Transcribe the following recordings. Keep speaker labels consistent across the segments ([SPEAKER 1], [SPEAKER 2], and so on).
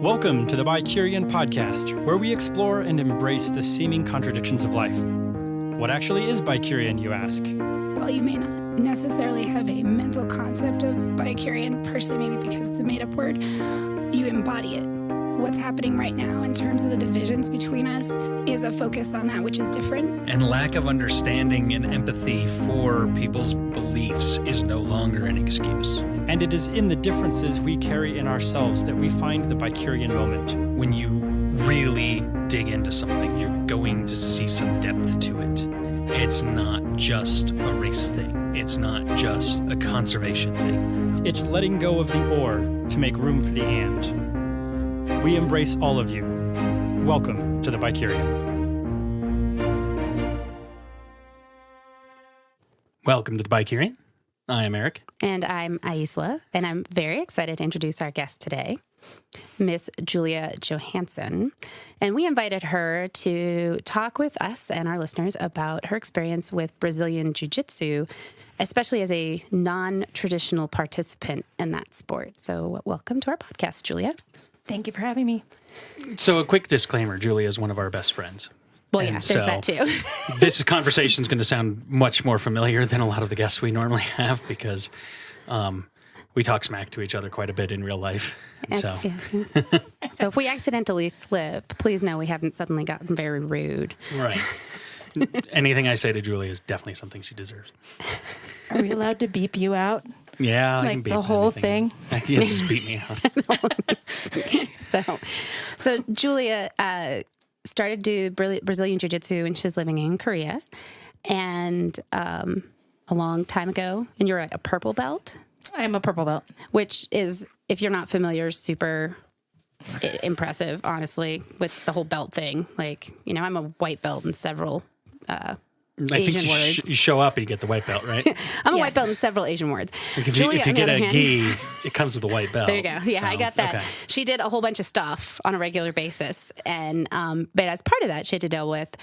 [SPEAKER 1] Welcome to the BiCurean podcast, where we explore and embrace the seeming contradictions of life. What actually is BiCurean, you ask?
[SPEAKER 2] Well, you may not necessarily have a mental concept of BiCurean, partially maybe because it's a made-up word. You embody it. What's happening right now in terms of the divisions between us is a focus on that which is different.
[SPEAKER 3] And lack of understanding and empathy for people's beliefs is no longer an excuse.
[SPEAKER 1] And it is in the differences we carry in ourselves that we find the BiCurean moment.
[SPEAKER 3] When you really dig into something, you're going to see some depth to it. It's not just a race thing. It's not just a conservation thing.
[SPEAKER 1] It's letting go of the or to make room for the and. We embrace all of you. Welcome to the BiCurean.
[SPEAKER 3] Welcome to the BiCurean. I am Eric.
[SPEAKER 4] And I'm Aisla, and I'm very excited to introduce our guest today, Miss Julia Johansson. And we invited her to talk with us and our listeners about her experience with Brazilian Jiu-Jitsu, especially as a non-traditional participant in that sport. So welcome to our podcast, Julia.
[SPEAKER 5] Thank you for having me.
[SPEAKER 3] So a quick disclaimer, Julia is one of our best friends.
[SPEAKER 4] Well, yeah, there's that too.
[SPEAKER 3] This conversation is going to sound much more familiar than a lot of the guests we normally have because we talk smack to each other quite a bit in real life. So
[SPEAKER 4] if we accidentally slip, please know we haven't suddenly gotten very rude.
[SPEAKER 3] Right. Anything I say to Julia is definitely something she deserves.
[SPEAKER 5] Are we allowed to beep you out?
[SPEAKER 3] Yeah,
[SPEAKER 5] like
[SPEAKER 3] I can beep
[SPEAKER 5] the whole
[SPEAKER 3] anything.
[SPEAKER 5] thing.
[SPEAKER 3] Yeah, just beat me out.
[SPEAKER 4] So Julia started to do Brazilian Jiu-Jitsu when she was living in Korea, and a long time ago. And you're at a purple belt.
[SPEAKER 5] I'm a purple belt,
[SPEAKER 4] which is, if you're not familiar, super impressive. Honestly, with the whole belt thing. Like, you know, I'm a white belt in several Asian words.
[SPEAKER 3] You show up and you get the white belt, right?
[SPEAKER 4] I'm a white belt in several Asian words.
[SPEAKER 3] Like if
[SPEAKER 4] Julia,
[SPEAKER 3] you get a
[SPEAKER 4] hand,
[SPEAKER 3] gi, it comes with a white belt.
[SPEAKER 4] There you go. Yeah,
[SPEAKER 3] so,
[SPEAKER 4] I got that.
[SPEAKER 3] Okay.
[SPEAKER 4] She did a whole bunch of stuff on a regular basis. And but as part of that, she had to deal with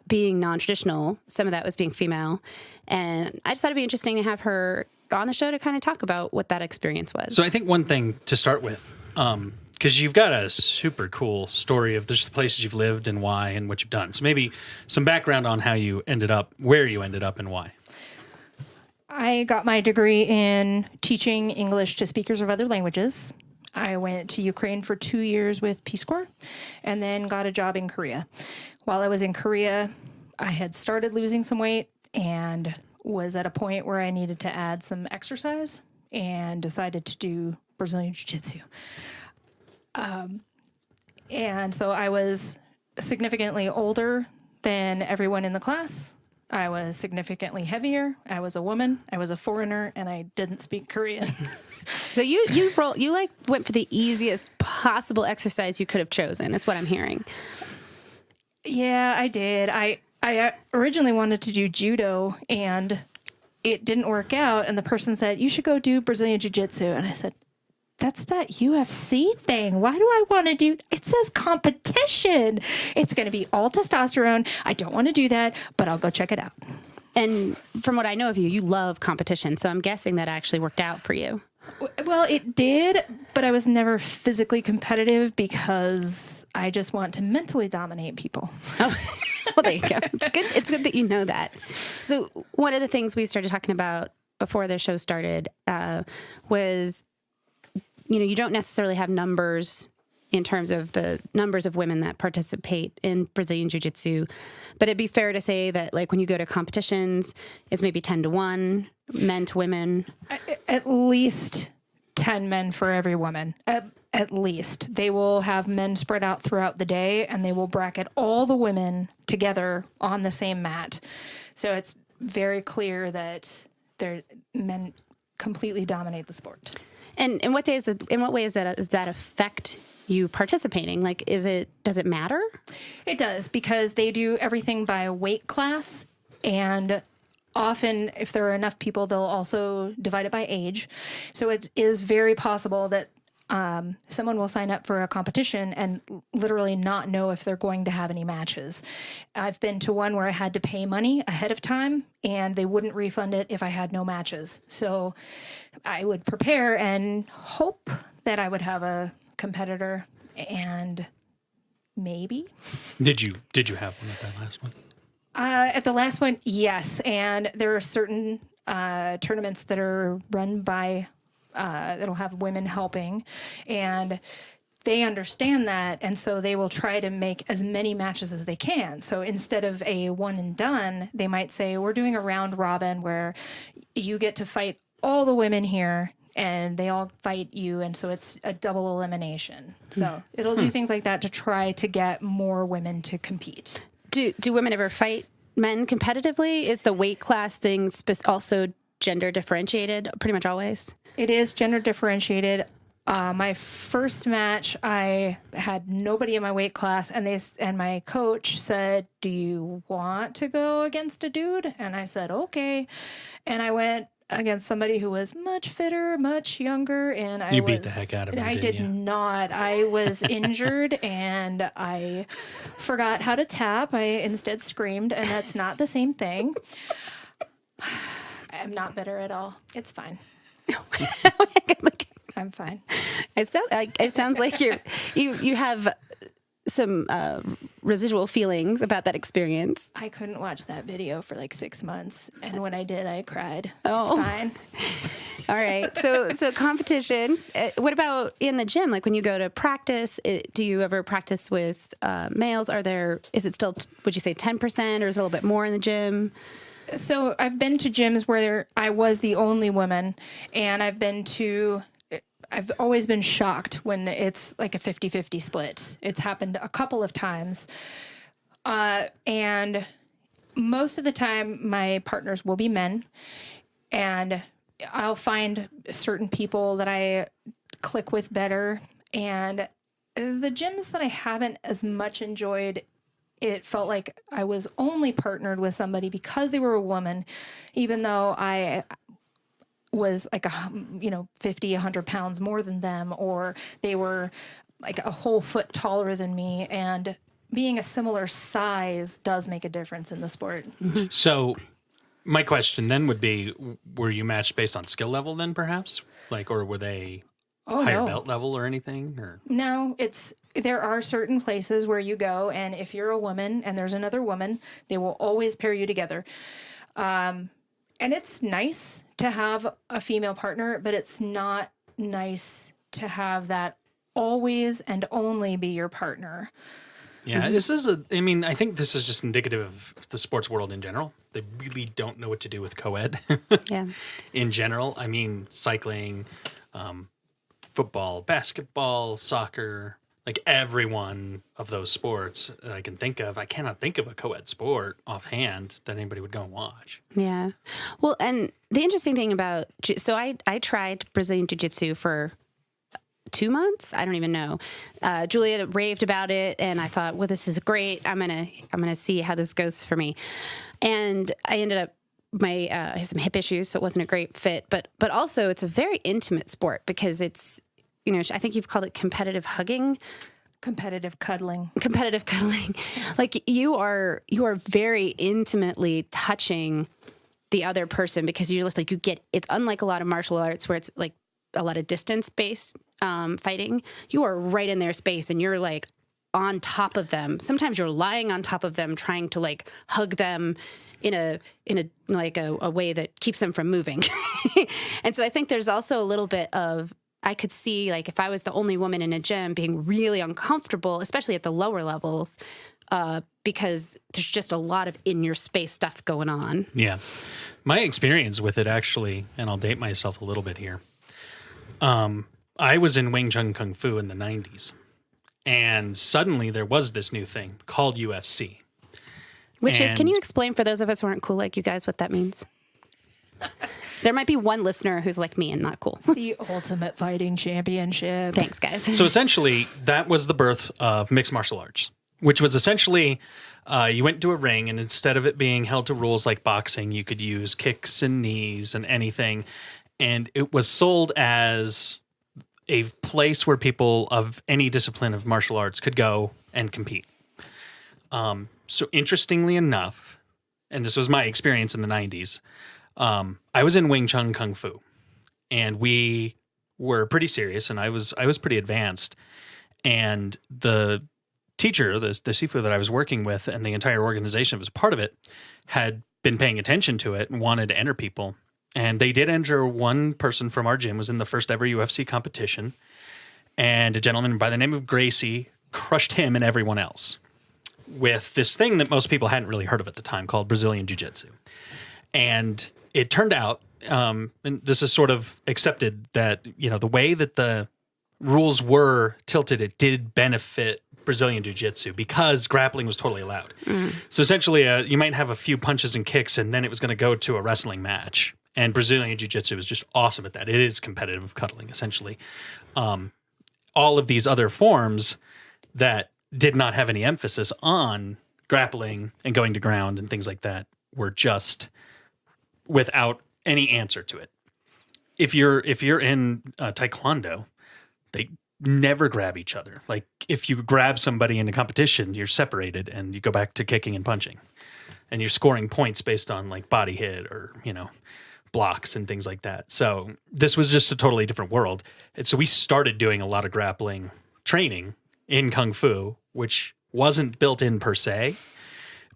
[SPEAKER 4] being non-traditional. Some of that was being female. And I just thought it'd be interesting to have her on the show to kind of talk about what that experience was.
[SPEAKER 3] So I think one thing to start with, because you've got a super cool story of just the places you've lived and why and what you've done. So maybe some background on how you ended up, where you ended up and why.
[SPEAKER 5] I got my degree in teaching English to speakers of other languages. I went to Ukraine for 2 years with Peace Corps and then got a job in Korea. While I was in Korea, I had started losing some weight and was at a point where I needed to add some exercise and decided to do Brazilian Jiu-Jitsu. And so I was significantly older than everyone in the class. I was significantly heavier. I was a woman. I was a foreigner, and I didn't speak Korean.
[SPEAKER 4] So you went for the easiest possible exercise you could have chosen. That's what I'm hearing.
[SPEAKER 5] Yeah, I did. I originally wanted to do judo, and it didn't work out. And the person said, "You should go do Brazilian Jiu-Jitsu." And I said, "That's that UFC thing. Why do I want to do? It says competition. It's going to be all testosterone. I don't want to do that, but I'll go check it out."
[SPEAKER 4] And from what I know of you, you love competition. So I'm guessing that actually worked out for you.
[SPEAKER 5] Well, it did, but I was never physically competitive because I just want to mentally dominate people.
[SPEAKER 4] Oh, well, there you go. It's good that you know that. So one of the things we started talking about before the show started was, you know, you don't necessarily have numbers in terms of the numbers of women that participate in Brazilian Jiu-Jitsu, but it'd be fair to say that, like, when you go to competitions, it's maybe 10-1, men to women.
[SPEAKER 5] At least 10 men for every woman. At least. They will have men spread out throughout the day, and they will bracket all the women together on the same mat. So it's very clear that men completely dominate the sport.
[SPEAKER 4] And in what ways does that affect you participating? Like, does it matter?
[SPEAKER 5] It does, because they do everything by weight class, and often if there are enough people, they'll also divide it by age. So it is very possible that someone will sign up for a competition and literally not know if they're going to have any matches. I've been to one where I had to pay money ahead of time and they wouldn't refund it if I had no matches. So I would prepare and hope that I would have a competitor. and maybe.
[SPEAKER 3] Did you have one at that last one?
[SPEAKER 5] At the last one, yes. And there are certain tournaments that are run by, that'll have women helping. And they understand that. And so they will try to make as many matches as they can. So instead of a one and done, they might say, we're doing a round robin where you get to fight all the women here and they all fight you. And so it's a double elimination. So it'll do things like that to try to get more women to compete.
[SPEAKER 4] Do women ever fight men competitively? Is the weight class thing also gender differentiated pretty much always?
[SPEAKER 5] It is gender differentiated. My first match, I had nobody in my weight class, and my coach said, "Do you want to go against a dude?" And I said, "Okay." And I went against somebody who was much fitter, much younger, and
[SPEAKER 3] You beat the heck out of him,
[SPEAKER 5] I
[SPEAKER 3] didn't
[SPEAKER 5] did
[SPEAKER 3] you?
[SPEAKER 5] not. I was injured, and I forgot how to tap. I instead screamed, and that's not the same thing. I'm not bitter at all. It's fine. I'm fine.
[SPEAKER 4] It sounds like you have some residual feelings about that experience.
[SPEAKER 5] I couldn't watch that video for like 6 months, and when I did, I cried.
[SPEAKER 4] Oh.
[SPEAKER 5] It's fine.
[SPEAKER 4] All right. So competition. What about in the gym? Like when you go to practice, do you ever practice with males? Is it still, would you say 10% or is it a little bit more in the gym?
[SPEAKER 5] So I've been to gyms where I was the only woman, and I've always been shocked when it's like a 50-50 split. It's happened a couple of times. And most of the time, my partners will be men. And I'll find certain people that I click with better. And the gyms that I haven't as much enjoyed, it felt like I was only partnered with somebody because they were a woman, even though I was like 50, 100 pounds more than them, or they were like a whole foot taller than me. And being a similar size does make a difference in the sport.
[SPEAKER 3] So my question then would be, were you matched based on skill level then perhaps? Or were they higher belt level or anything? Or
[SPEAKER 5] No, there are certain places where you go, and if you're a woman and there's another woman, they will always pair you together. And it's nice to have a female partner, but it's not nice to have that always and only be your partner.
[SPEAKER 3] Yeah, I think this is just indicative of the sports world in general. They really don't know what to do with coed.
[SPEAKER 4] Yeah.
[SPEAKER 3] In general, I mean, cycling, football, basketball, soccer, like every one of those sports that I can think of. I cannot think of a co-ed sport offhand that anybody would go and watch.
[SPEAKER 4] Yeah. Well, and the interesting thing about, so I tried Brazilian Jiu-Jitsu for 2 months. I don't even know. Julia raved about it, and I thought, well, this is great. I'm gonna see how this goes for me. And I ended up, I have some hip issues, so it wasn't a great fit. But also, it's a very intimate sport because it's, I think you've called it competitive hugging.
[SPEAKER 5] Competitive cuddling.
[SPEAKER 4] Yes. Like you are very intimately touching the other person because you're just like, it's unlike a lot of martial arts where it's like a lot of distance-based fighting. You are right in their space and you're like on top of them. Sometimes you're lying on top of them, trying to like hug them in a way that keeps them from moving. And so I think there's also a little bit of, I could see, like, if I was the only woman in a gym being really uncomfortable, especially at the lower levels, because there's just a lot of in-your-space stuff going on.
[SPEAKER 3] Yeah. My experience with it, actually, and I'll date myself a little bit here, I was in Wing Chun Kung Fu in the 90s, and suddenly there was this new thing called UFC.
[SPEAKER 4] Can you explain for those of us who aren't cool like you guys what that means? There might be one listener who's like me and not cool.
[SPEAKER 5] It's the Ultimate Fighting Championship.
[SPEAKER 4] Thanks, guys.
[SPEAKER 3] So essentially, that was the birth of mixed martial arts, which was essentially you went to a ring, and instead of it being held to rules like boxing, you could use kicks and knees and anything. And it was sold as a place where people of any discipline of martial arts could go and compete. So interestingly enough, and this was my experience in the 90s, I was in Wing Chun Kung Fu, and we were pretty serious, and I was pretty advanced. And the teacher, the Sifu that I was working with, and the entire organization that was part of it, had been paying attention to it and wanted to enter people. And they did enter one person from our gym, was in the first ever UFC competition. And a gentleman by the name of Gracie crushed him and everyone else with this thing that most people hadn't really heard of at the time called Brazilian Jiu-Jitsu. And it turned out, and this is sort of accepted, that, the way that the rules were tilted, it did benefit Brazilian Jiu-Jitsu because grappling was totally allowed. So essentially, you might have a few punches and kicks, and then it was going to go to a wrestling match. And Brazilian Jiu-Jitsu is just awesome at that. It is competitive cuddling, essentially. All of these other forms that did not have any emphasis on grappling and going to ground and things like that were just without any answer to it. If you're in Taekwondo, they never grab each other. Like, if you grab somebody in a competition, you're separated and you go back to kicking and punching. And you're scoring points based on like body hit or, blocks and things like that. So this was just a totally different world. And so we started doing a lot of grappling training in Kung Fu, which wasn't built in per se,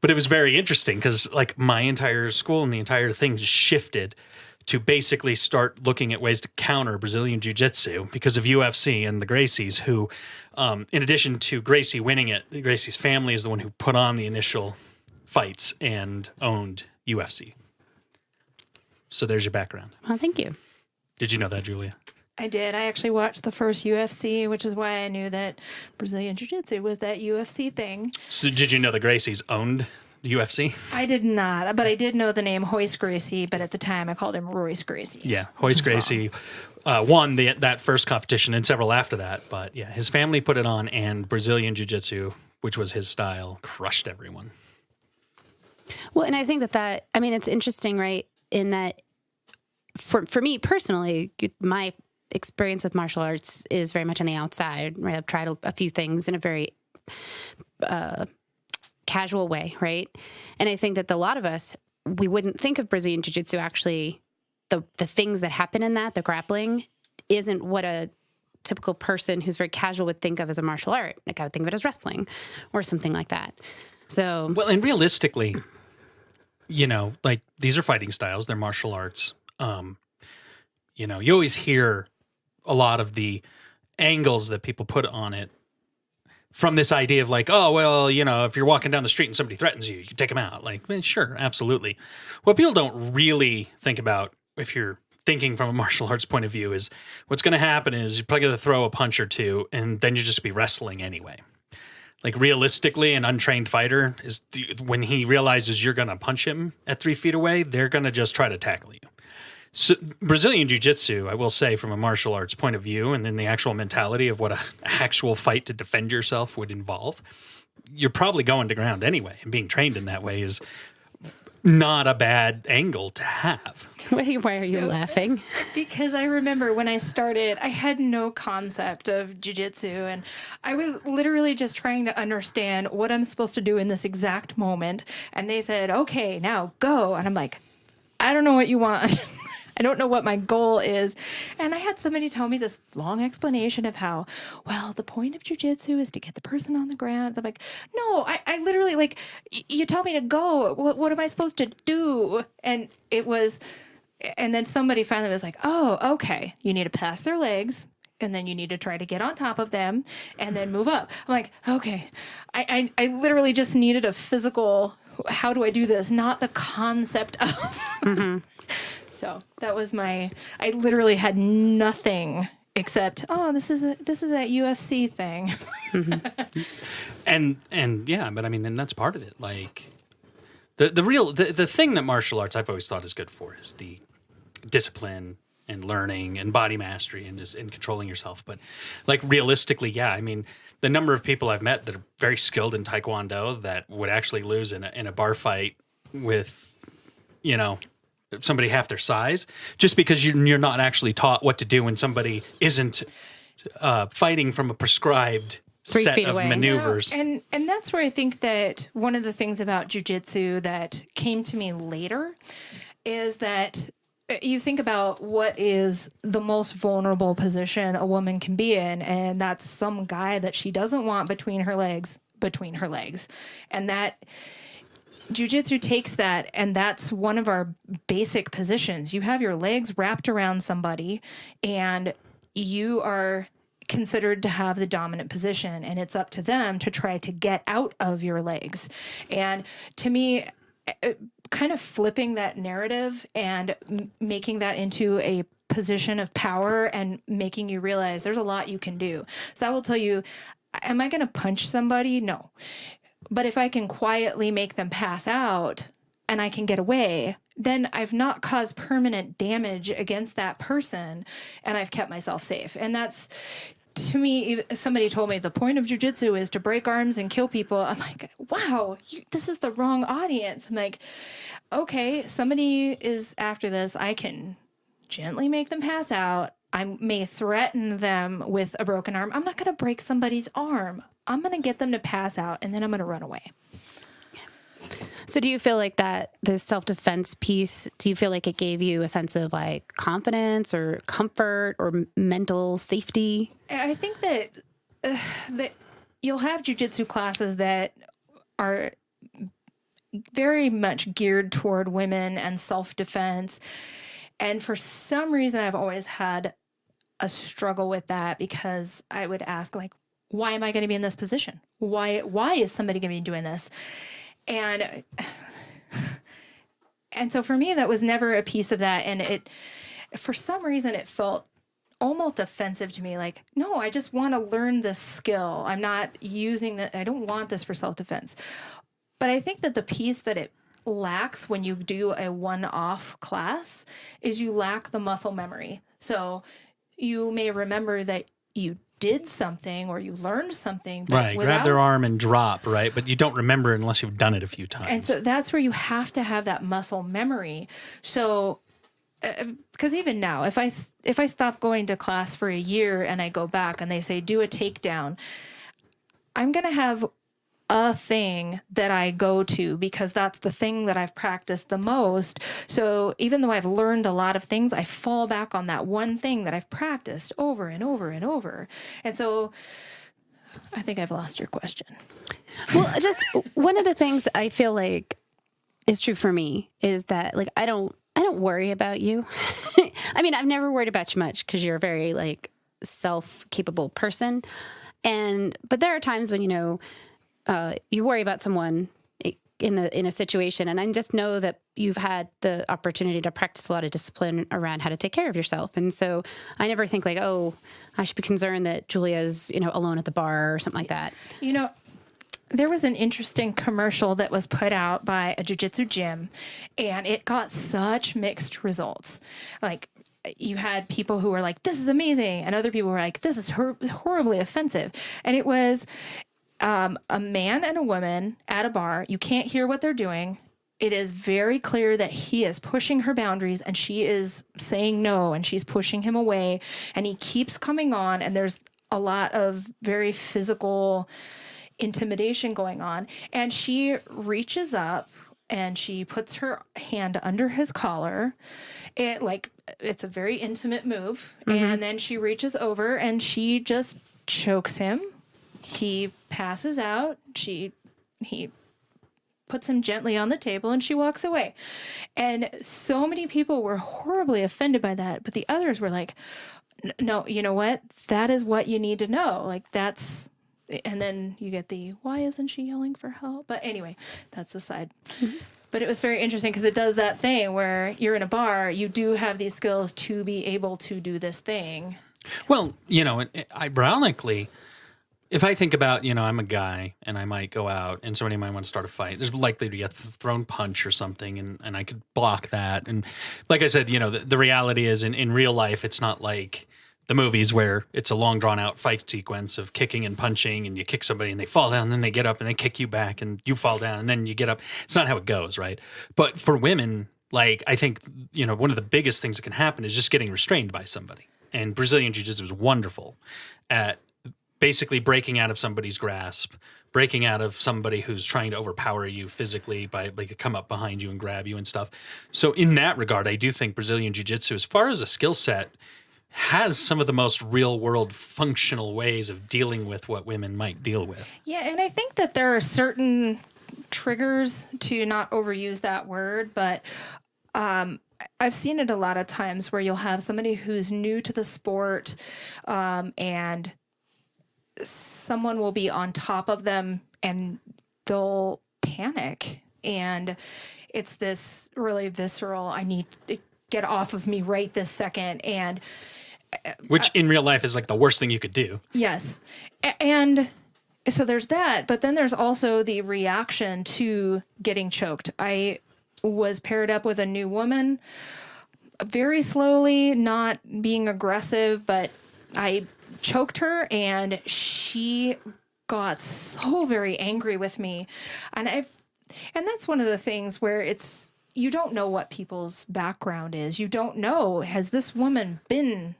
[SPEAKER 3] but it was very interesting because like my entire school and the entire thing shifted to basically start looking at ways to counter Brazilian Jiu-Jitsu because of UFC and the Gracies, who, in addition to Gracie winning it, Gracie's family is the one who put on the initial fights and owned UFC. So there's your background.
[SPEAKER 4] Well, thank you.
[SPEAKER 3] Did you know that, Julia?
[SPEAKER 5] I did. I actually watched the first UFC, which is why I knew that Brazilian Jiu-Jitsu was that UFC thing.
[SPEAKER 3] So did you know the Gracies owned the UFC?
[SPEAKER 5] I did not, but I did know the name Hoist Gracie, but at the time I called him Royce Gracie.
[SPEAKER 3] Yeah, Hoist Gracie won that first competition and several after that. But yeah, his family put it on, and Brazilian Jiu-Jitsu, which was his style, crushed everyone.
[SPEAKER 4] Well, and I think that it's interesting, right, in that for me personally, my experience with martial arts is very much on the outside, right? I've tried a few things in a very casual way, right? And I think that a lot of us, we wouldn't think of Brazilian Jiu-Jitsu actually, the things that happen in that, the grappling, isn't what a typical person who's very casual would think of as a martial art. Like I would think of it as wrestling or something like that. So,
[SPEAKER 3] well, and realistically, like these are fighting styles, they're martial arts. You always hear a lot of the angles that people put on it from this idea of like, oh, well, if you're walking down the street and somebody threatens you, you take them out. Like, sure, absolutely. What people don't really think about, if you're thinking from a martial arts point of view, is what's going to happen is you're probably going to throw a punch or two, and then you just be wrestling anyway. Like realistically, an untrained fighter is when he realizes you're going to punch him at 3 feet away, they're going to just try to tackle you. So Brazilian Jiu-Jitsu, I will say, from a martial arts point of view, and then the actual mentality of what an actual fight to defend yourself would involve, you're probably going to ground anyway, and being trained in that way is not a bad angle to have.
[SPEAKER 4] Why are you laughing?
[SPEAKER 5] Because I remember when I started, I had no concept of jiu-jitsu, and I was literally just trying to understand what I'm supposed to do in this exact moment. And they said, okay, now go. And I'm like, I don't know what you want. I don't know what my goal is. And I had somebody tell me this long explanation of how, well, the point of jiu-jitsu is to get the person on the ground. I'm like, no, I literally, like, you tell me to go. What am I supposed to do? And then somebody finally was like, oh, okay. You need to pass their legs, and then you need to try to get on top of them and then move up. I'm like, okay. I literally just needed a physical, how do I do this? Not the concept of
[SPEAKER 4] Mm-hmm.
[SPEAKER 5] So that was I literally had nothing except, oh, this is that UFC thing.
[SPEAKER 3] Mm-hmm. and yeah, but and that's part of it. Like the thing that martial arts I've always thought is good for is the discipline and learning and body mastery and just in controlling yourself. But like realistically, yeah, the number of people I've met that are very skilled in Taekwondo that would actually lose in a bar fight with, somebody half their size, just because you're not actually taught what to do when somebody isn't fighting from a prescribed
[SPEAKER 4] 3
[SPEAKER 3] set
[SPEAKER 4] feet
[SPEAKER 3] of
[SPEAKER 4] away.
[SPEAKER 3] maneuvers.
[SPEAKER 5] And that's where I think that one of the things about jiu-jitsu that came to me later is that you think about what is the most vulnerable position a woman can be in, and that's some guy that she doesn't want between her legs. And that jiu-jitsu takes that, and that's one of our basic positions. You have your legs wrapped around somebody, and you are considered to have the dominant position, and it's up to them to try to get out of your legs. And to me, kind of flipping that narrative and making that into a position of power and making you realize there's a lot you can do. So I will tell you, am I going to punch somebody? No. But if I can quietly make them pass out and I can get away, then I've not caused permanent damage against that person, and I've kept myself safe. And that's, to me, if somebody told me the point of jiu-jitsu is to break arms and kill people, I'm like, wow, this is the wrong audience. I'm like, okay, somebody is after this. I can gently make them pass out. I may threaten them with a broken arm. I'm not going to break somebody's arm. I'm going to get them to pass out, and then I'm going to run away.
[SPEAKER 4] So do you feel like that the self-defense piece, do you feel like it gave you a sense of like confidence or comfort or mental safety?
[SPEAKER 5] I think that that you'll have jiu-jitsu classes that are very much geared toward women and self-defense. And for some reason, I've always had a struggle with that, because I would ask, like, why am I going to be in this position? Why is somebody going to be doing this? And so for me, that was never a piece of that. And for some reason, it felt almost offensive to me. Like, no, I just want to learn this skill. I'm not using that. I don't want this for self-defense. But I think that the piece that it lacks when you do a one-off class is you lack the muscle memory. So you may remember that you did something or you learned something. But
[SPEAKER 3] right, grab their arm and drop, right? But you don't remember unless you've done it a few times.
[SPEAKER 5] And so that's where you have to have that muscle memory. So, because even now, if I stop going to class for a year and I go back and they say, do a takedown, I'm going to have a thing that I go to because that's the thing that I've practiced the most. So even though I've learned a lot of things, I fall back on that one thing that I've practiced over and over and over. And so I think I've lost your question.
[SPEAKER 4] Well, just one of the things I feel like is true for me is that, like, I don't worry about you. I mean, I've never worried about you much because you're a very, like, self-capable person. But there are times when, you worry about someone in a situation, and I just know that you've had the opportunity to practice a lot of discipline around how to take care of yourself. And so I never think like, oh, I should be concerned that Julia's, alone at the bar or something like that.
[SPEAKER 5] There was an interesting commercial that was put out by a jiu-jitsu gym, and it got such mixed results. Like, you had people who were like, this is amazing, and other people were like, this is horribly offensive. And it was a man and a woman at a bar. You can't hear what they're doing. It is very clear that he is pushing her boundaries and she is saying no, and she's pushing him away, and he keeps coming on, and there's a lot of very physical intimidation going on. And she reaches up and she puts her hand under his collar. It's a very intimate move. Mm-hmm. And then she reaches over and she just chokes him. He passes out. He puts him gently on the table and she walks away. And so many people were horribly offended by that. But the others were like, no, you know what? That is what you need to know. Like, that's, and then you get the, why isn't she yelling for help? But anyway, that's aside. Mm-hmm. But it was very interesting because it does that thing where you're in a bar, you do have these skills to be able to do this thing.
[SPEAKER 3] Well, ironically, if I think about, I'm a guy and I might go out and somebody might want to start a fight, there's likely to be a thrown punch or something, and I could block that. And like I said, the reality is in real life, it's not like the movies where it's a long drawn out fight sequence of kicking and punching, and you kick somebody and they fall down, and then they get up and they kick you back and you fall down and then you get up. It's not how it goes, right? But for women, like, I think, one of the biggest things that can happen is just getting restrained by somebody. And Brazilian Jiu-Jitsu is wonderful at basically breaking out of somebody's grasp, breaking out of somebody who's trying to overpower you physically by like come up behind you and grab you and stuff. So in that regard, I do think Brazilian Jiu-Jitsu, as far as a skill set, has some of the most real world functional ways of dealing with what women might deal with.
[SPEAKER 5] Yeah, and I think that there are certain triggers, to not overuse that word, but I've seen it a lot of times where you'll have somebody who's new to the sport, and someone will be on top of them and they'll panic. And it's this really visceral, I need to get off of me right this second. And
[SPEAKER 3] which in real life is like the worst thing you could do.
[SPEAKER 5] yes. And so there's that, but then there's also the reaction to getting choked. I was paired up with a new woman very slowly, not being aggressive, but I choked her and she got so very angry with me. And that's one of the things where you don't know what people's background is. You don't know, has this woman been,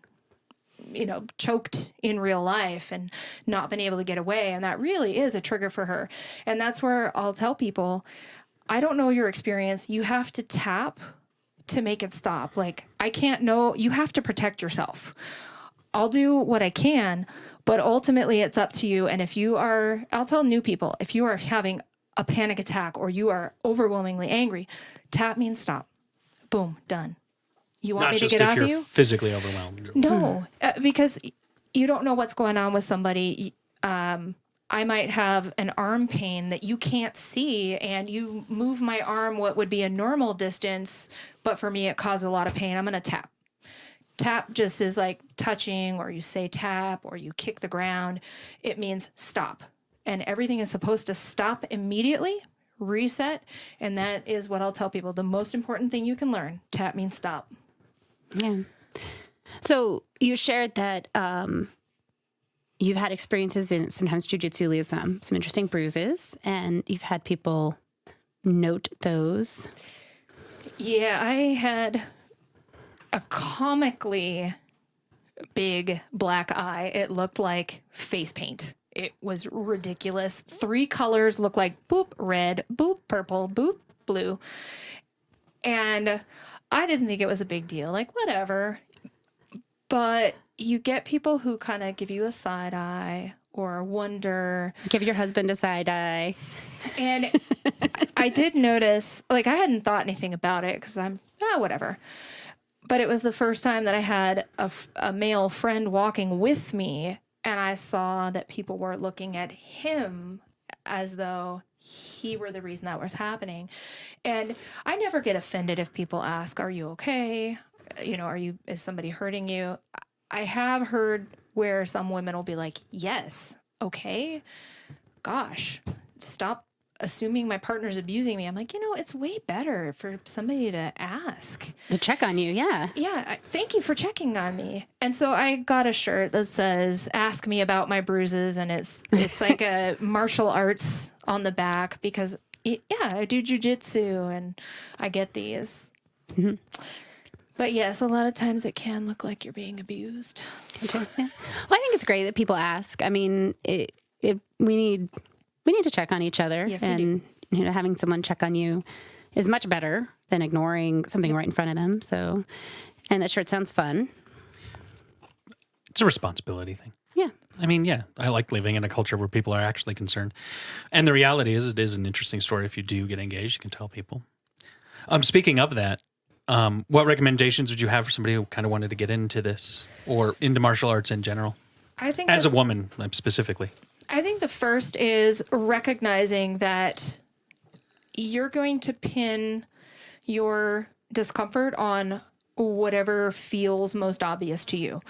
[SPEAKER 5] choked in real life and not been able to get away? And that really is a trigger for her. And that's where I'll tell people, I don't know your experience. You have to tap to make it stop. Like, I can't know. You have to protect yourself. I'll do what I can, but ultimately it's up to you. And I'll tell new people, if you are having a panic attack or you are overwhelmingly angry, tap me and stop. Boom, done. You want
[SPEAKER 3] Not
[SPEAKER 5] me to
[SPEAKER 3] just
[SPEAKER 5] get
[SPEAKER 3] if
[SPEAKER 5] off
[SPEAKER 3] you're
[SPEAKER 5] you?
[SPEAKER 3] physically overwhelmed.
[SPEAKER 5] No, because you don't know what's going on with somebody. I might have an arm pain that you can't see, and you move my arm what would be a normal distance, but for me it causes a lot of pain. I'm going to tap. Tap just is like touching, or you say tap, or you kick the ground. It means stop. And everything is supposed to stop immediately, reset, and that is what I'll tell people. The most important thing you can learn, tap means stop.
[SPEAKER 4] Yeah. So you shared that you've had experiences in sometimes jiu-jitsu leaves some interesting bruises, and you've had people note those.
[SPEAKER 5] Yeah, I had a comically big black eye. It looked like face paint. It was ridiculous. 3 colors looked like boop red, boop purple, boop blue. And I didn't think it was a big deal. Like, whatever. But you get people who kind of give you a side eye or wonder.
[SPEAKER 4] Give your husband a side eye.
[SPEAKER 5] And I did notice, like, I hadn't thought anything about it because I'm, whatever. But it was the first time that I had a male friend walking with me, and I saw that people were looking at him as though he were the reason that was happening. And I never get offended if people ask, are you okay? Is somebody hurting you? I have heard where some women will be like, yes, okay, gosh, stop assuming my partner's abusing me. I'm like, it's way better for somebody to ask.
[SPEAKER 4] To check on you, yeah.
[SPEAKER 5] Yeah, thank you for checking on me. And so I got a shirt that says, ask me about my bruises, and it's like a martial arts on the back because, I do jiu-jitsu and I get these. Mm-hmm. But yes, a lot of times it can look like you're being abused.
[SPEAKER 4] Yeah. Well, I think it's great that people ask. I mean, we need to check on each other.
[SPEAKER 5] Yes,
[SPEAKER 4] and
[SPEAKER 5] we do.
[SPEAKER 4] Having someone check on you is much better than ignoring something right in front of them. So, and that shirt sounds fun.
[SPEAKER 3] It's a responsibility thing.
[SPEAKER 4] Yeah.
[SPEAKER 3] I mean, yeah, I like living in a culture where people are actually concerned. And the reality is, it is an interesting story. If you do get engaged, you can tell people. Speaking of that, what recommendations would you have for somebody who kind of wanted to get into this or into martial arts in general?
[SPEAKER 5] I think
[SPEAKER 3] as a woman, specifically.
[SPEAKER 5] I think the first is recognizing that you're going to pin your discomfort on whatever feels most obvious to you.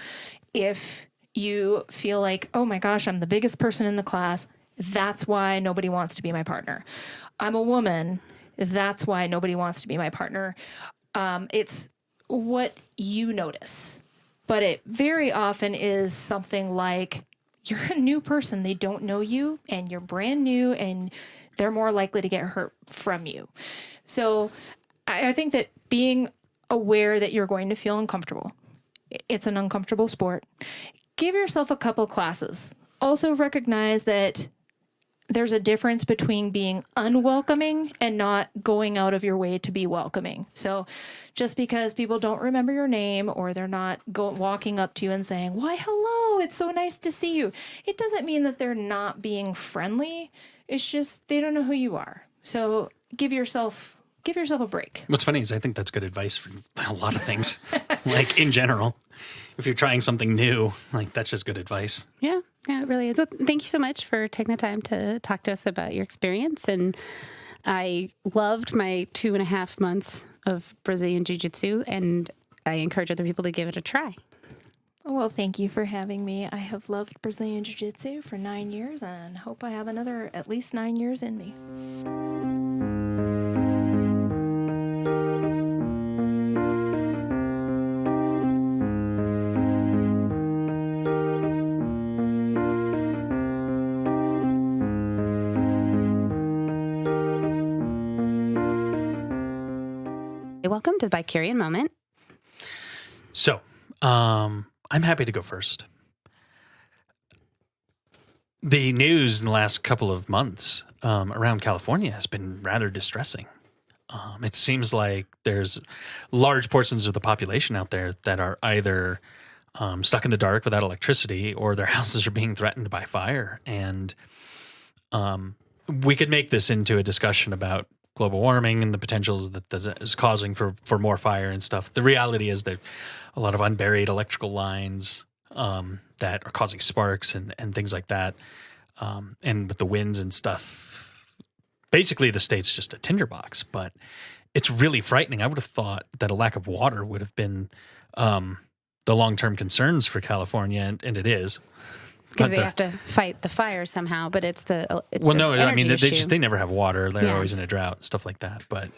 [SPEAKER 5] If you feel like, oh my gosh, I'm the biggest person in the class, that's why nobody wants to be my partner. I'm a woman, that's why nobody wants to be my partner. It's what you notice. But it very often is something like, you're a new person, they don't know you, and you're brand new, and they're more likely to get hurt from you. So I think that being aware that you're going to feel uncomfortable, it's an uncomfortable sport. Give yourself a couple classes. Also recognize that there's a difference between being unwelcoming and not going out of your way to be welcoming. So just because people don't remember your name or they're not walking up to you and saying, "Why, hello, it's so nice to see you," it doesn't mean that they're not being friendly. It's just they don't know who you are. So give yourself a break.
[SPEAKER 3] What's funny is I think that's good advice for a lot of things, like in general. If you're trying something new, like that's just good advice.
[SPEAKER 4] Yeah, it really is. Well, thank you so much for taking the time to talk to us about your experience. And I loved my 2.5 months of Brazilian Jiu-Jitsu, and I encourage other people to give it a try.
[SPEAKER 5] Well, thank you for having me. I have loved Brazilian Jiu-Jitsu for 9 years and hope I have another at least 9 years in me.
[SPEAKER 4] Welcome to the BiCurean moment.
[SPEAKER 3] So, I'm happy to go first. The news in the last couple of months around California has been rather distressing. It seems like there's large portions of the population out there that are either stuck in the dark without electricity or their houses are being threatened by fire. And we could make this into a discussion about global warming and the potentials that is causing for more fire and stuff. The reality is that a lot of unburied electrical lines that are causing sparks and things like that. And with the winds and stuff, basically the state's just a tinderbox, but it's really frightening. I would have thought that a lack of water would have been the long-term concerns for California, and it is.
[SPEAKER 4] Because they have to fight the fire somehow, but it's the
[SPEAKER 3] they never have water. They're always in a drought and stuff like that. But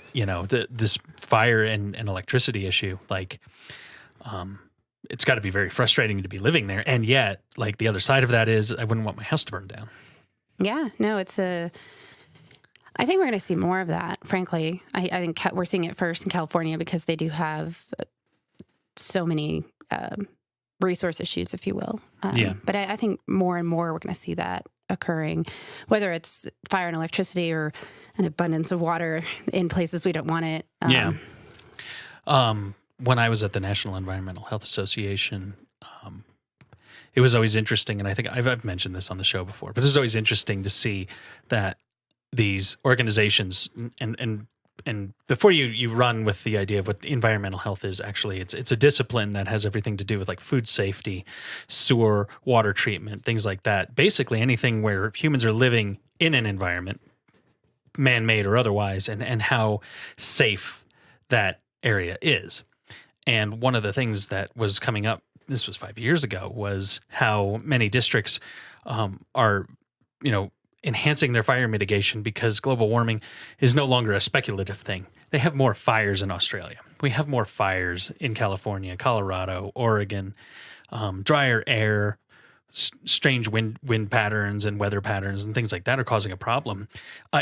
[SPEAKER 3] this fire and electricity issue, like, it's got to be very frustrating to be living there. And yet, like, the other side of that is, I wouldn't want my house to burn down.
[SPEAKER 4] Yeah, no, I think we're going to see more of that. Frankly, I think we're seeing it first in California because they do have so many resource issues, if you will. But I think more and more we're going to see that occurring, whether it's fire and electricity or an abundance of water in places we don't want it.
[SPEAKER 3] When I was at the National Environmental Health Association, it was always interesting, and I think I've mentioned this on the show before, but it was always interesting to see that these organizations and before you run with the idea of what environmental health is, actually, it's a discipline that has everything to do with like food safety, sewer, water treatment, things like that. Basically anything where humans are living in an environment, man-made or otherwise, and how safe that area is. And one of the things that was coming up, this was 5 years ago, was how many districts are, enhancing their fire mitigation because global warming is no longer a speculative thing. They have more fires in Australia. We have more fires in California, Colorado, Oregon, drier air, strange wind patterns and weather patterns and things like that are causing a problem.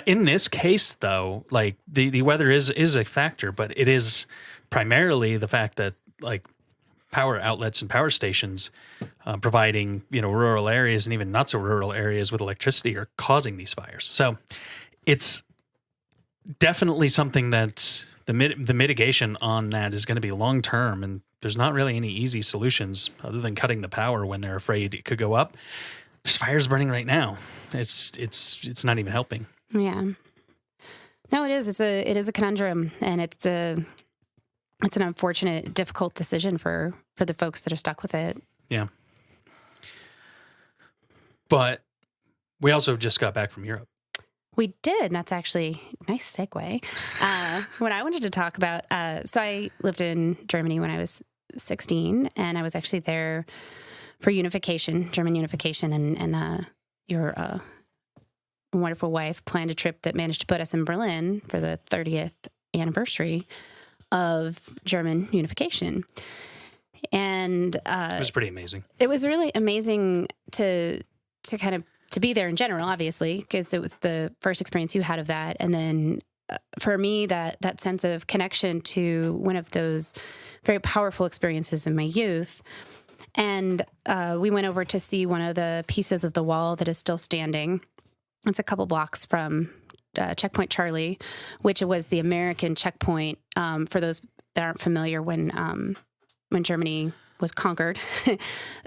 [SPEAKER 3] In this case, though, like the weather is a factor, but it is primarily the fact that like power outlets and power stations providing, rural areas and even not so rural areas with electricity are causing these fires. So it's definitely something that the mitigation on that is going to be long term, and there's not really any easy solutions other than cutting the power when they're afraid it could go up. There's fires burning right now. It's not even helping.
[SPEAKER 4] Yeah. No, it is. It is a conundrum, and it's an unfortunate, difficult decision for the folks that are stuck with it.
[SPEAKER 3] Yeah. But we also just got back from Europe.
[SPEAKER 4] We did. And that's actually a nice segue. What I wanted to talk about, so I lived in Germany when I was 16, and I was actually there for unification, German unification, and your wonderful wife planned a trip that managed to put us in Berlin for the 30th anniversary of German unification. And
[SPEAKER 3] it was pretty amazing.
[SPEAKER 4] It was really amazing to kind of to be there in general, obviously, because it was the first experience you had of that. And then for me, that sense of connection to one of those very powerful experiences in my youth. And we went over to see one of the pieces of the wall that is still standing. It's a couple blocks from Checkpoint Charlie, which was the American checkpoint. For those that aren't familiar, when Germany was conquered,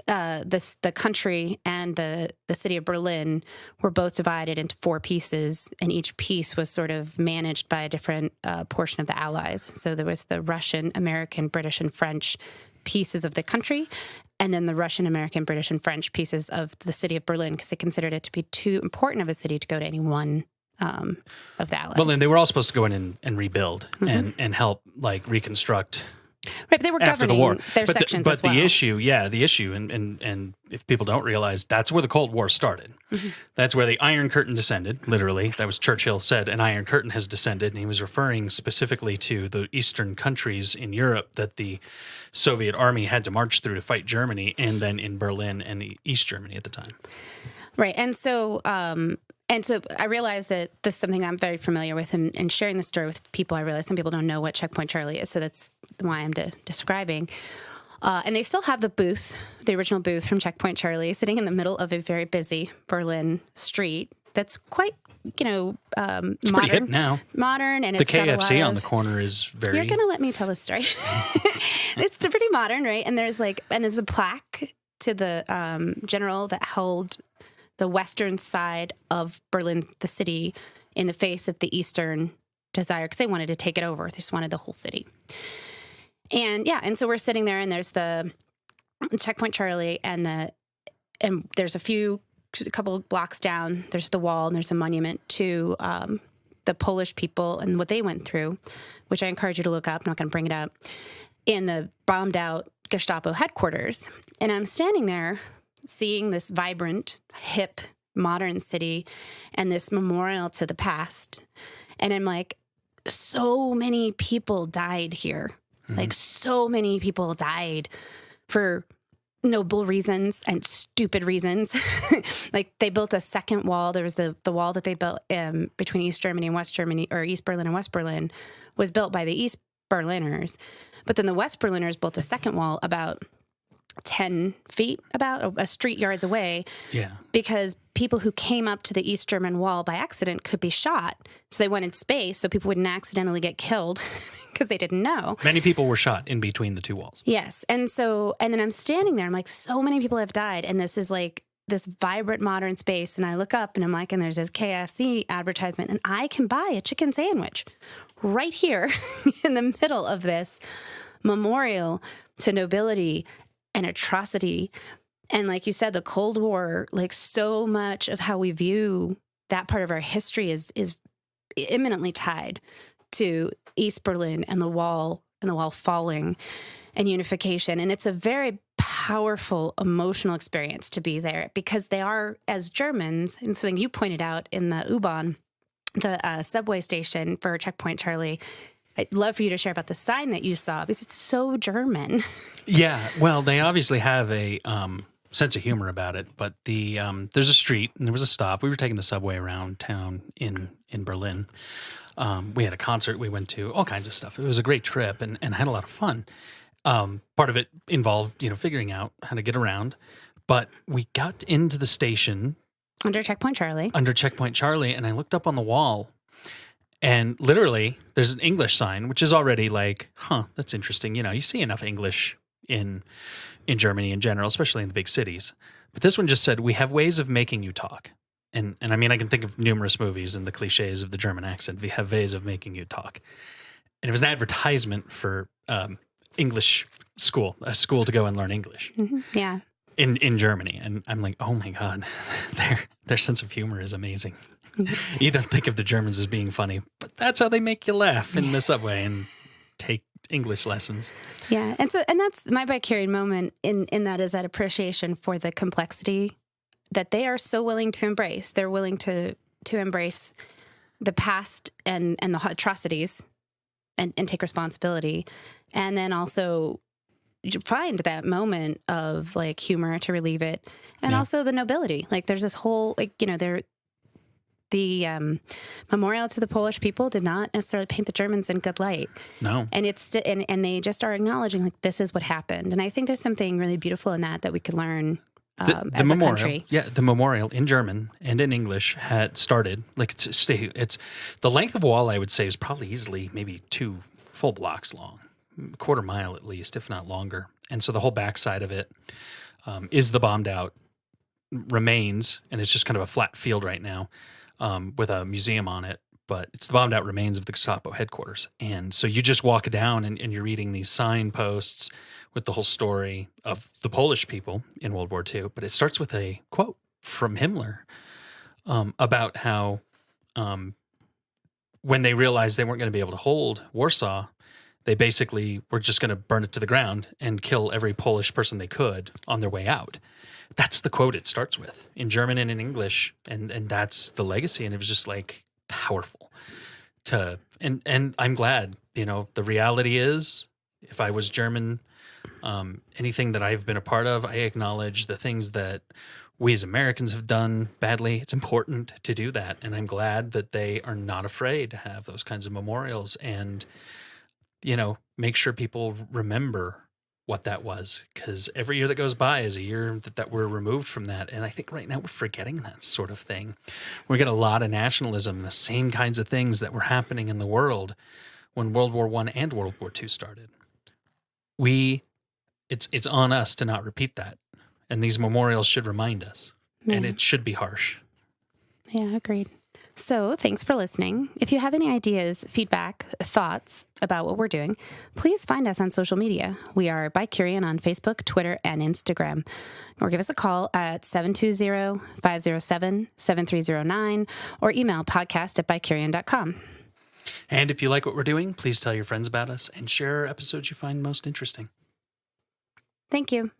[SPEAKER 4] the country and the city of Berlin were both divided into 4 pieces, and each piece was sort of managed by a different portion of the Allies. So there was the Russian, American, British, and French pieces of the country, and then the Russian, American, British, and French pieces of the city of Berlin, because they considered it to be too important of a city to go to any one of the Allies.
[SPEAKER 3] Well, then they were all supposed to go in and rebuild and help like reconstruct.
[SPEAKER 4] Right, but they were
[SPEAKER 3] After
[SPEAKER 4] governing
[SPEAKER 3] the war.
[SPEAKER 4] their
[SPEAKER 3] but
[SPEAKER 4] sections
[SPEAKER 3] but
[SPEAKER 4] as well.
[SPEAKER 3] the issue, and if people don't realize, that's where the Cold War started. That's where the Iron Curtain descended, literally. That was Churchill said, an Iron Curtain has descended, and he was referring specifically to the eastern countries in Europe that the Soviet army had to march through to fight Germany, and then in Berlin and East Germany at the time.
[SPEAKER 4] Right, and so I realized that this is something I'm very familiar with, and sharing this story with people, I realize some people don't know what Checkpoint Charlie is, so that's why I'm describing. And they still have the booth, the original booth from Checkpoint Charlie, sitting in the middle of a very busy Berlin street that's quite,
[SPEAKER 3] It's
[SPEAKER 4] modern.
[SPEAKER 3] pretty hip now.
[SPEAKER 4] Modern, and
[SPEAKER 3] The
[SPEAKER 4] it's got a lot
[SPEAKER 3] KFC on
[SPEAKER 4] of-
[SPEAKER 3] the corner is very...
[SPEAKER 4] You're going to let me tell the story. It's pretty modern, right? And there's a plaque to the general that held the western side of Berlin, the city, in the face of the eastern desire, because they wanted to take it over. They just wanted the whole city. And so we're sitting there, and there's the Checkpoint Charlie, and there's a couple blocks down, there's the wall, and there's a monument to the Polish people and what they went through, which I encourage you to look up. I'm not going to bring it up, in the bombed out Gestapo headquarters. And I'm standing there seeing this vibrant, hip, modern city and this memorial to the past. And I'm like, so many people died here. Like, so many people died for noble reasons and stupid reasons. Like, they built a second wall. There was the wall that they built between East Germany and West Germany, or East Berlin and West Berlin, was built by the East Berliners. But then the West Berliners built a second wall about 10 feet, about a street yards away.
[SPEAKER 3] Yeah.
[SPEAKER 4] Because people who came up to the East German wall by accident could be shot. So they wanted space so people wouldn't accidentally get killed because they didn't know.
[SPEAKER 3] Many people were shot in between the 2 walls.
[SPEAKER 4] Yes. And then I'm standing there. I'm like, so many people have died. And this is like this vibrant modern space. And I look up and I'm like, and there's this KFC advertisement, and I can buy a chicken sandwich right here in the middle of this memorial to nobility and atrocity. And like you said, the Cold War, like, so much of how we view that part of our history is imminently tied to East Berlin and the wall falling and unification. And it's a very powerful emotional experience to be there, because they are, as Germans, and something you pointed out in the U-Bahn, the subway station for Checkpoint Charlie, I'd love for you to share about the sign that you saw, because it's so German.
[SPEAKER 3] Yeah, well, they obviously have a sense of humor about it, but there's a street and there was a stop. We were taking the subway around town in Berlin. We had a concert we went to, all kinds of stuff. It was a great trip, and I had a lot of fun. Part of it involved, figuring out how to get around, but we got into the station
[SPEAKER 4] Under Checkpoint Charlie,
[SPEAKER 3] and I looked up on the wall. And literally, there's an English sign, which is already like, that's interesting. You see enough English in Germany in general, especially in the big cities. But this one just said, "We have ways of making you talk." And I mean, I can think of numerous movies and the cliches of the German accent. We have ways of making you talk. And it was an advertisement for English school, a school to go and learn English.
[SPEAKER 4] Mm-hmm. Yeah.
[SPEAKER 3] In Germany. And I'm like, oh my God, their sense of humor is amazing. You don't think of the Germans as being funny, but that's how they make you laugh in the subway and take English lessons.
[SPEAKER 4] Yeah. And that's my BiCurean moment in that, is that appreciation for the complexity that they are so willing to embrace. They're willing to embrace the past and the atrocities and take responsibility. And then also find that moment of like humor to relieve it. And also the nobility. Like, there's this whole, the memorial to the Polish people did not necessarily paint the Germans in good light.
[SPEAKER 3] No.
[SPEAKER 4] And and they just are acknowledging, like, this is what happened. And I think there's something really beautiful in that we could learn as a country.
[SPEAKER 3] Yeah, the memorial in German and in English had started. Like it's the length of wall, I would say, is probably easily maybe 2 full blocks long, a quarter mile at least, if not longer. And so the whole backside of it is the bombed out remains, and it's just kind of a flat field right now with a museum on it. But it's the bombed out remains of the Gestapo headquarters. And so you just walk down and you're reading these signposts with the whole story of the Polish people in World War II. But it starts with a quote from Himmler about how when they realized they weren't going to be able to hold Warsaw, they basically were just going to burn it to the ground and kill every Polish person they could on their way out. That's the quote it starts with in German and in English. And that's the legacy. And it was just like, powerful and I'm glad, the reality is if I was German, anything that I've been a part of, I acknowledge the things that we as Americans have done badly. It's important to do that. And I'm glad that they are not afraid to have those kinds of memorials and, make sure people remember what that was, because every year that goes by is a year that we're removed from that. And I think right now we're forgetting that sort of thing. We get a lot of nationalism, the same kinds of things that were happening in the world when World War I and World War II started. It's on us to not repeat that. And these memorials should remind us.
[SPEAKER 4] Yeah.
[SPEAKER 3] And it should be harsh.
[SPEAKER 4] Yeah, agreed. So thanks for listening. If you have any ideas, feedback, thoughts about what we're doing, please find us on social media. We are BiCurean on Facebook, Twitter, and Instagram. Or give us a call at 720-507-7309 or email podcast@bicurean.com.
[SPEAKER 3] And if you like what we're doing, please tell your friends about us and share episodes you find most interesting.
[SPEAKER 4] Thank you.